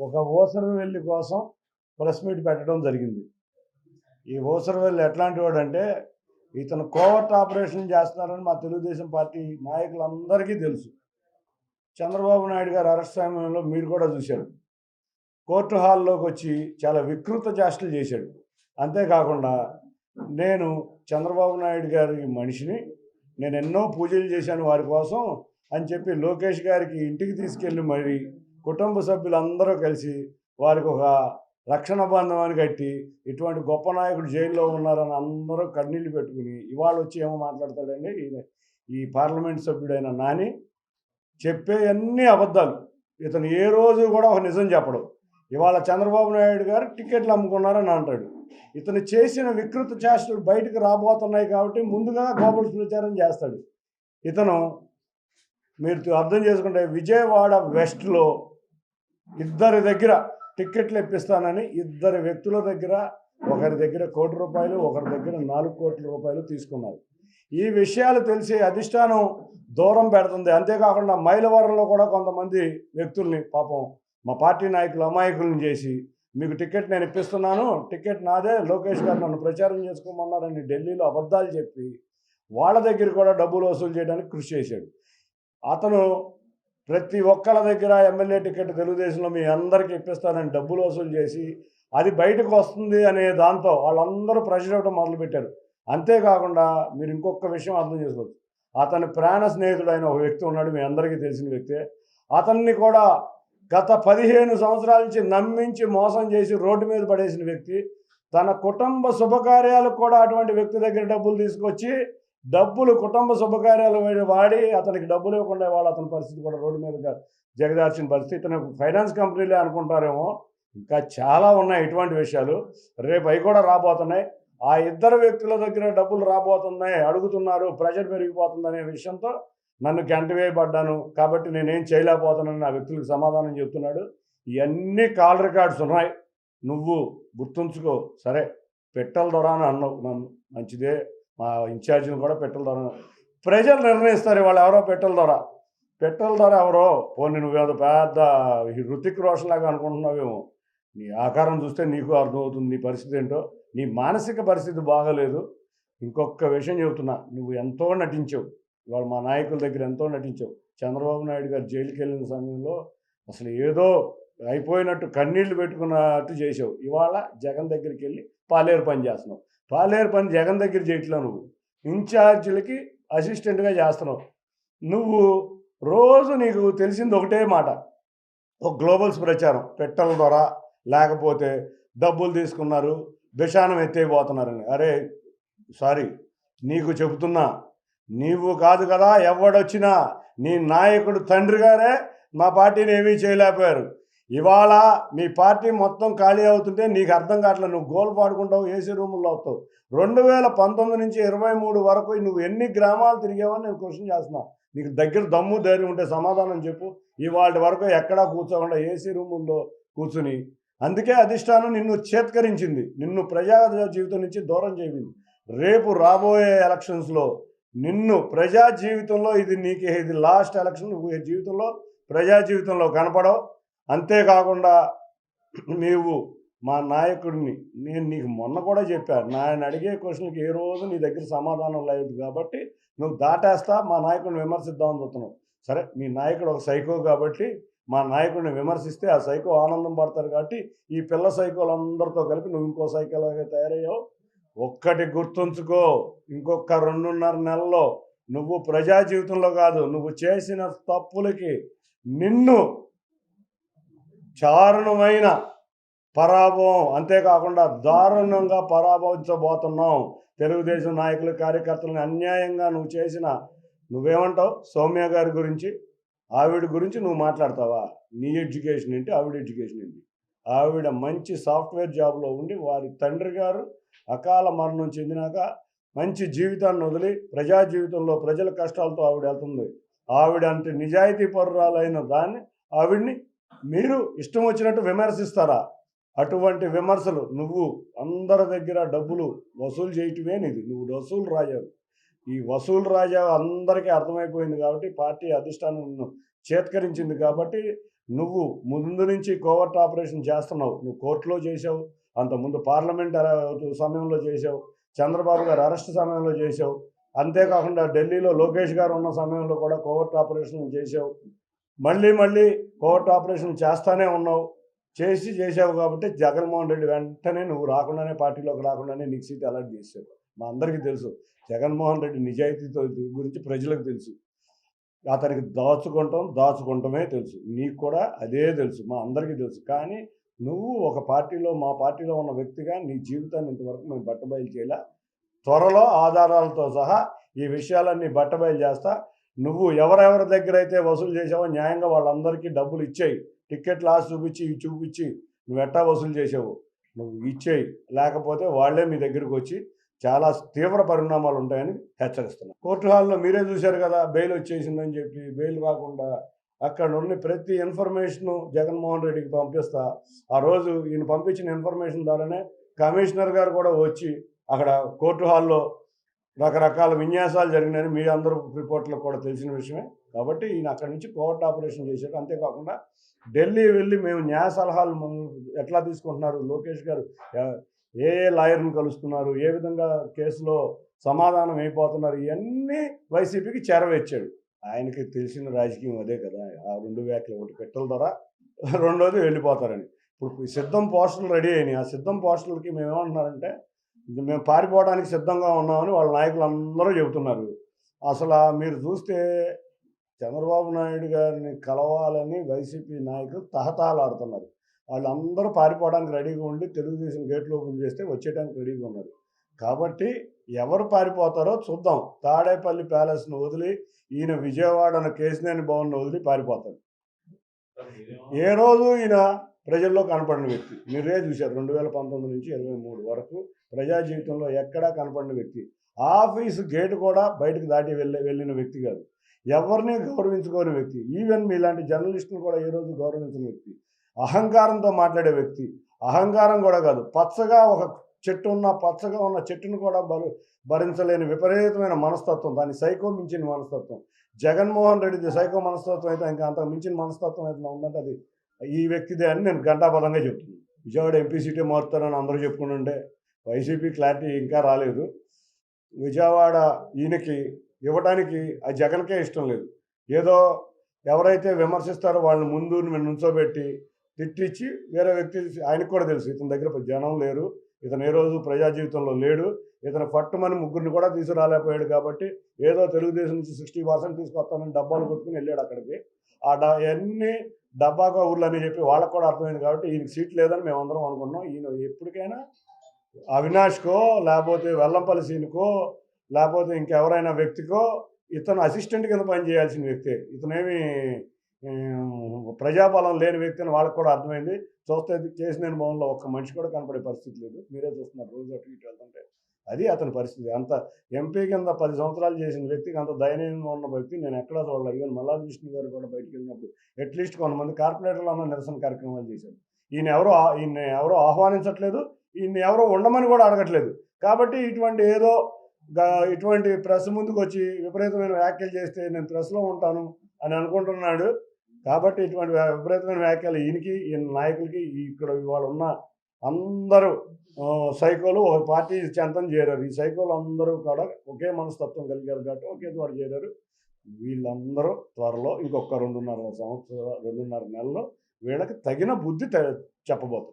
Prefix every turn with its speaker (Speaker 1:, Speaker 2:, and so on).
Speaker 1: ఒక ఊసరవెల్లి కోసం press meet పెట్టడం జరిగింది. ఈ ఊసరవెల్లి ఎట్లాంటి వాడంటే ఇతను కోవర్ట్ ఆపరేషన్ చేస్తున్నారని మా తెలుగుదేశం పార్టీ నాయకులందరికీ తెలుసు. చంద్రబాబు నాయుడు గారు అరెస్ట్ సమయంలో మీరు కూడా చూశారు. కోర్టు హాల్లోకి వచ్చి చాలా వికృత చేష్టలు చేశాడు. అంతేకాకుండా నేను చంద్రబాబు నాయుడు గారి మనిషిని, నేను ఎన్నో పూజలు చేశాను వారి కోసం అని చెప్పి లోకేష్ గారికి ఇంటికి తీసుకెళ్ళి మరి కుటుంబ సభ్యులందరూ కలిసి వారికి ఒక రక్షణ బంధం అని కట్టి ఇటువంటి గొప్ప నాయకుడు జైల్లో ఉన్నారని అందరూ కన్నీళ్ళు పెట్టుకుని ఇవాళ వచ్చి ఏమో మాట్లాడతాడండి ఈ పార్లమెంట్ సభ్యుడైన నాని. చెప్పే అన్ని అబద్ధాలు. ఇతను ఏ రోజు కూడా ఒక నిజం చెప్పడు. ఇవాళ చంద్రబాబు నాయుడు గారు టికెట్లు అమ్ముకున్నారని అంటాడు. ఇతను చేసిన వికృత చేష్టలు బయటకు రాబోతున్నాయి కాబట్టి ముందుగా గ్లోబల్స్ ప్రచారం చేస్తాడు. ఇతను మీరు అర్థం చేసుకుంటే విజయవాడ వెస్ట్లో ఇద్దరి దగ్గర టిక్కెట్లు ఇప్పిస్తానని ఇద్దరు వ్యక్తుల దగ్గర, ఒకరి దగ్గర ₹1 కోటి, ఒకరి దగ్గర ₹4 కోట్ల తీసుకున్నారు. ఈ విషయాలు తెలిసి అధిష్టానం దూరం పెడుతుంది. అంతేకాకుండా మైలవరంలో కూడా కొంతమంది వ్యక్తుల్ని పాపం మా పార్టీ నాయకులు అమాయకులను చేసి మీకు టికెట్ నేను ఇప్పిస్తున్నాను, టికెట్ నాదే, లోకేష్ గారు నన్ను ప్రచారం చేసుకోమన్నారని ఢిల్లీలో అబద్ధాలు చెప్పి వాళ్ళ దగ్గర కూడా డబ్బులు వసూలు చేయడానికి కృషి చేశాడు. అతను ప్రతి ఒక్కళ్ళ దగ్గర ఎమ్మెల్యే టికెట్ తెలుగుదేశంలో మీ అందరికీ ఇప్పిస్తానని డబ్బులు వసూలు చేసి అది బయటకు వస్తుంది అనే దాంతో వాళ్ళందరూ ప్రెషర్ ఇవ్వడం మొదలుపెట్టారు. అంతేకాకుండా మీరు ఇంకొక విషయం అర్థం చేసుకోవచ్చు. అతని ప్రాణ స్నేహితుడైన ఒక వ్యక్తి ఉన్నాడు, మీ అందరికీ తెలిసిన వ్యక్తే. అతన్ని కూడా గత 15 సంవత్సరాల నుంచి నమ్మించి మోసం చేసి రోడ్డు మీద పడేసిన వ్యక్తి. తన కుటుంబ శుభకార్యాలకు కూడా అటువంటి వ్యక్తి దగ్గర డబ్బులు తీసుకొచ్చి కుటుంబ శుభకార్యాలు వాడి అతనికి డబ్బులు ఇవ్వకుండా వాళ్ళు అతని పరిస్థితి కూడా రోడ్డు మీద జగదార్చిన పరిస్థితి. ఇతను ఫైనాన్స్ కంపెనీలే అనుకుంటారేమో, ఇంకా చాలా ఉన్నాయి ఇటువంటి విషయాలు. రేపు అవి కూడా రాబోతున్నాయి. ఆ ఇద్దరు వ్యక్తుల దగ్గర డబ్బులు రాబోతున్నాయి, అడుగుతున్నారు, ప్రెషర్ పెరిగిపోతుందనే విషయంతో నన్ను గంటవేయబడ్డాను కాబట్టి నేనేం చేయలేకపోతున్నానని ఆ వ్యక్తులకు సమాధానం చెప్తున్నాడు. ఇవన్నీ కాల్ రికార్డ్స్ ఉన్నాయి, నువ్వు గుర్తుంచుకో. సరే పెట్టెల దొర అని అన్నావు నన్ను, మంచిదే. మా ఇన్ఛార్జిని కూడా పెట్టెల దొర ప్రజలు నిర్ణయిస్తారు. వాళ్ళు ఎవరో పెట్టెల దొర ఎవరో. పోనీ నువ్వేదో పెద్ద హృతిక్ రోషన్ లాగా అనుకుంటున్నావేమో. నీ ఆకారం చూస్తే నీకు అర్థమవుతుంది నీ పరిస్థితి ఏంటో. నీ మానసిక పరిస్థితి బాగలేదు. ఇంకొక విషయం చెబుతున్నా, నువ్వు ఎంతో నటించావు. ఇవాళ మా నాయకుల దగ్గర ఎంతో నటించావు. చంద్రబాబు నాయుడు గారు జైలుకి వెళ్ళిన సమయంలో అసలు ఏదో అయిపోయినట్టు కన్నీళ్లు పెట్టుకున్నట్టు చేసావు. ఇవాళ జగన్ దగ్గరికి వెళ్ళి పాలేరు పని చేస్తున్నావు. పాలేరు పని జగన్ దగ్గర చేయట్లా, నువ్వు ఇన్ఛార్జీలకి అసిస్టెంట్గా చేస్తున్నావు. నువ్వు రోజు నీకు తెలిసింది ఒకటే మాట, ఒక గ్లోబల్స్ ప్రచారం, పెట్టెల ద్వారా లేకపోతే డబ్బులు తీసుకున్నారు, విషానం ఎత్తైపోతున్నారని. అరే సారీ, నీకు చెబుతున్నా, నీవు కాదు కదా ఎవడొచ్చినా, నీ నాయకుడు తండ్రి గారే మా పార్టీని ఏమీ చేయలేకపోయారు. ఇవాళ మీ పార్టీ మొత్తం ఖాళీ అవుతుంటే నీకు అర్థం కావట్లేదు. నువ్వు గోల్ పాడుకుంటావు, ఏసీ రూముల్లో అవుతావు. 2019 నుంచి 23 వరకు నువ్వు ఎన్ని గ్రామాలు తిరిగావని నేను క్వశ్చన్ చేస్తున్నా. నీకు దగ్గర దమ్ము ధైర్యం ఉంటే సమాధానం చెప్పు. ఇవాళ వరకు ఎక్కడా కూర్చోకుండా ఏసీ రూముల్లో కూర్చుని, అందుకే అధిష్టానం నిన్ను చేత్కరించింది, నిన్ను ప్రజా జీవితం నుంచి దూరం చేయింది. రేపు రాబోయే ఎలక్షన్స్లో నిన్ను ప్రజా జీవితంలో ఇది లాస్ట్ ఎలక్షన్. నువ్వు జీవితంలో ప్రజా జీవితంలో కనపడవు. అంతేకాకుండా నీవు మా నాయకుడిని, నేను నీకు మొన్న కూడా చెప్పాను, ఆయన అడిగే క్వశ్చన్కి ఏ రోజు నీ దగ్గర సమాధానం లేదు కాబట్టి నువ్వు దాటేస్తా మా నాయకుడిని విమర్శిద్దామని చూస్తున్నావు. సరే, మీ నాయకుడు ఒక సైకో కాబట్టి మా నాయకుడిని విమర్శిస్తే ఆ సైకో ఆనందం పడతారు కాబట్టి ఈ పిల్ల సైకోలందరితో కలిపి నువ్వు ఇంకో సైకోలాగా తయారయ్యావు. ఒక్కటి గుర్తుంచుకో, ఇంకొక 2.5 నెలల్లో నువ్వు ప్రజా జీవితంలో కాదు, నువ్వు చేసిన తప్పులకి నిన్ను చారుణమైన పరాభవం, అంతేకాకుండా దారుణంగా పరాభవించబోతున్నాం. తెలుగుదేశం నాయకులు కార్యకర్తలను అన్యాయంగా నువ్వు చేసిన, నువ్వేమంటావు సౌమ్య గారి గురించి, ఆవిడ గురించి నువ్వు మాట్లాడతావా? నీ ఎడ్యుకేషన్ ఏంటి, ఆవిడ ఎడ్యుకేషన్ ఏంటి? ఆవిడ మంచి సాఫ్ట్వేర్ జాబ్లో ఉండి వారి తండ్రి గారు అకాల మరణం చెందినాక మంచి జీవితాన్ని వదిలి ప్రజా జీవితంలో ప్రజల కష్టాలతో ఆవిడ వెళ్తుంది. ఆవిడ అంటే నిజాయితీ పరురాలైన దాన్ని ఆవిడ్ని మీరు ఇష్టం వచ్చినట్టు విమర్శిస్తారా? అటువంటి విమర్శలు, నువ్వు అందరి దగ్గర డబ్బులు వసూలు చేయటమే నీది, నువ్వు వసూలు రాజావు. ఈ వసూలు రాజా అందరికీ అర్థమైపోయింది కాబట్టి పార్టీ అధిష్టానం చేత్కరించింది కాబట్టి నువ్వు ముందు నుంచి కోవర్ట్ ఆపరేషన్ చేస్తున్నావు. నువ్వు కోర్టులో చేసావు, అంతకుముందు పార్లమెంట్ సమయంలో చేసావు, చంద్రబాబు గారు అరెస్ట్ సమయంలో చేసావు, అంతేకాకుండా ఢిల్లీలో లోకేష్ గారు ఉన్న సమయంలో కూడా కోవర్ట్ ఆపరేషన్ చేసావు. మళ్ళీ మళ్ళీ కోవర్ట్ ఆపరేషన్ చేస్తానే ఉన్నావు. చేసావు కాబట్టి జగన్మోహన్ రెడ్డి వెంటనే నువ్వు రాకుండానే, పార్టీలోకి రాకుండానే నీకు సీట్ అలాట్ చేశావు. మా అందరికీ తెలుసు జగన్మోహన్ రెడ్డి నిజాయితీతో గురించి ప్రజలకు తెలుసు. అతనికి దాచుకుంటమే తెలుసు. నీకు కూడా అదే తెలుసు, మా అందరికీ తెలుసు. కానీ నువ్వు ఒక పార్టీలో, మా పార్టీలో ఉన్న వ్యక్తిగా నీ జీవితాన్ని ఇంతవరకు మేము బట్టబయలు చేయలే. త్వరలో ఆధారాలతో సహా ఈ విషయాలన్నీ బట్టబయలు చేస్తా. నువ్వు ఎవరెవరి దగ్గర అయితే వసూలు చేసావో న్యాయంగా వాళ్ళందరికీ డబ్బులు ఇచ్చేయి. టిక్కెట్లు ఆశ చూపించి నువ్వు ఎట్టా వసూలు చేసావు నువ్వు ఇచ్చేయి. లేకపోతే వాళ్ళే మీ దగ్గరికి వచ్చి చాలా తీవ్ర పరిణామాలు ఉంటాయని హెచ్చరిస్తున్నాను. కోర్టు హాల్లో మీరే చూశారు కదా, బెయిల్ వచ్చేసిందని చెప్పి. బెయిల్ రాకుండా అక్కడ ఉన్న ప్రతి ఇన్ఫర్మేషను జగన్మోహన్ రెడ్డికి పంపిస్తా. ఆ రోజు ఈయన పంపించిన ఇన్ఫర్మేషన్ ద్వారానే కమిషనర్ గారు కూడా వచ్చి అక్కడ కోర్టు హాల్లో రకరకాల విన్యాసాలు జరిగినాయని మీ అందరూ రిపోర్ట్లో కూడా తెలిసిన విషయమే. కాబట్టి ఈయన అక్కడి నుంచి కోవర్ట్ ఆపరేషన్ చేశారు. అంతేకాకుండా ఢిల్లీ వెళ్ళి మేము న్యాయ సలహాలు ఎట్లా తీసుకుంటున్నారు, లోకేష్ గారు ఏ లాయర్ని కలుస్తున్నారు, ఏ విధంగా కేసులో సమాధానం అయిపోతున్నారు, ఇవన్నీ వైసీపీకి చేరవేర్చాడు. ఆయనకి తెలిసిన రాజకీయం అదే కదా. ఆ 2 వ్యాఖ్యలు, ఒకటి పెట్టెల ద్వారా, రెండోది వెళ్ళిపోతారని. ఇప్పుడు సిద్ధం పోస్టులు రెడీ అయినాయి. ఆ సిద్ధం పోస్టులకి మేమేమంటున్నారంటే మేము పారిపోవడానికి సిద్ధంగా ఉన్నామని వాళ్ళ నాయకులు అందరూ చెబుతున్నారు. అసలు మీరు చూస్తే చంద్రబాబు నాయుడు గారిని కలవాలని వైసీపీ నాయకులు తహతహలాడుతున్నారు. వాళ్ళందరూ పారిపోవడానికి రెడీగా ఉండి తెలుగుదేశం గేట్లు ఓపెన్ చేస్తే వచ్చేయడానికి రెడీగా ఉన్నారు. కాబట్టి ఎవరు పారిపోతారో చూద్దాం. తాడేపల్లి ప్యాలెస్ను వదిలి ఈయన విజయవాడను కేశినేని భవన్ను వదిలి పారిపోతాడు. ఏ రోజు ఈయన ప్రజల్లో కనపడిన వ్యక్తి. మీరే చూశారు 2019 నుంచి 23 వరకు ప్రజా జీవితంలో ఎక్కడా కనపడిన వ్యక్తి. ఆఫీసు గేటు కూడా బయటకు దాటి వెళ్ళిన వ్యక్తి కాదు. ఎవరిని గౌరవించుకోని వ్యక్తి. ఈవెన్ మీలాంటి జర్నలిస్టులు కూడా ఏ రోజు గౌరవించిన వ్యక్తి. అహంకారంతో మాట్లాడే వ్యక్తి. అహంకారం కూడా కాదు, పచ్చగా ఒక పచ్చగా ఉన్న చెట్టును కూడా భరించలేని విపరీతమైన మనస్తత్వం, దాని సైకో మించిన మనస్తత్వం. జగన్మోహన్ రెడ్డిది సైకో మనస్తత్వం అయితే ఇంకా అంతకు మించిన మనస్తత్వం అయితే ఉందంటే అది ఈ వ్యక్తిదే అని నేను ఘంటాపథంగా చెప్తున్నాను. విజయవాడ ఎంపీ సీటే మారుతారని అందరూ చెప్పుకుంటుంటే వైసీపీ క్లారిటీ ఇంకా రాలేదు. విజయవాడ ఈయనకి ఇవ్వడానికి ఆ జగన్కే ఇష్టం లేదు. ఏదో ఎవరైతే విమర్శిస్తారో వాళ్ళని ముందు నుంచోబెట్టి తిట్టించి వేరే వ్యక్తి, ఆయనకు కూడా తెలుసు ఇతని దగ్గర జనం లేరు, ఇతను ఏ రోజు ప్రజా జీవితంలో లేడు, ఇతను పట్టుమని ముగ్గురిని కూడా తీసుకురాలేకపోయాడు. కాబట్టి ఏదో తెలుగుదేశం నుంచి 60% తీసుకొస్తానని డబ్బాలు కొట్టుకుని వెళ్ళాడు అక్కడికి. అవన్నీ డబ్బాగా ఊర్లు అని చెప్పి వాళ్ళకు కూడా అర్థమైంది. కాబట్టి ఈయనకి సీట్ లేదని మేమందరం అనుకున్నాం. ఈయన ఎప్పటికైనా అవినాష్కో, లేకపోతే వెల్లంపల్లి సీనుకో, లేకపోతే ఇంకెవరైనా వ్యక్తికో ఇతను అసిస్టెంట్ కింద పనిచేయాల్సిన వ్యక్తే. ఇతనేమి ప్రజాబలం లేని వ్యక్తి అని వాళ్ళకి కూడా అర్థమైంది. చూస్తే కేశినేని భవన్లో ఒక్క మనిషి కూడా కనపడే పరిస్థితి లేదు. మీరే చూస్తున్నారు రోజు అటు ఇటు వెళ్తుంటే. అది అతని పరిస్థితి. అంత ఎంపీ కింద 10 సంవత్సరాలు చేసిన వ్యక్తికి అంత దయనీయంగా ఉన్న వ్యక్తి నేను ఎక్కడా చూడలేదు. ఈవెన్ మల్లాది విష్ణు గారు కూడా బయటికి వెళ్ళినప్పుడు అట్లీస్ట్ కొంతమంది కార్పొరేటర్లు అన్న నిరసన కార్యక్రమాలు చేశారు. ఈయన ఎవరో ఆహ్వానించట్లేదు, ఈయన ఎవరో ఉండమని కూడా అడగట్లేదు. కాబట్టి ఇటువంటి ప్రెస్ ముందుకు వచ్చి విపరీతమైన వ్యాఖ్యలు చేస్తే నేను ప్రెస్లో ఉంటాను అని అనుకుంటున్నాడు. కాబట్టి ఇటువంటి విపరీతమైన వ్యాఖ్యలు ఈయన నాయకులకి ఇక్కడ ఇవాళ ఉన్న అందరూ సైకోలు ఒక పార్టీ చెంతని చేరారు. ఈ సైకోలు అందరూ కూడా ఒకే మనస్తత్వం కలిగారు కాబట్టి ఒకే చోట చేరారు. వీళ్ళందరూ త్వరలో ఇంకొక 2.5 నెలల్లో వీళ్ళకి తగిన బుద్ధి చెప్పబోతున్నారు.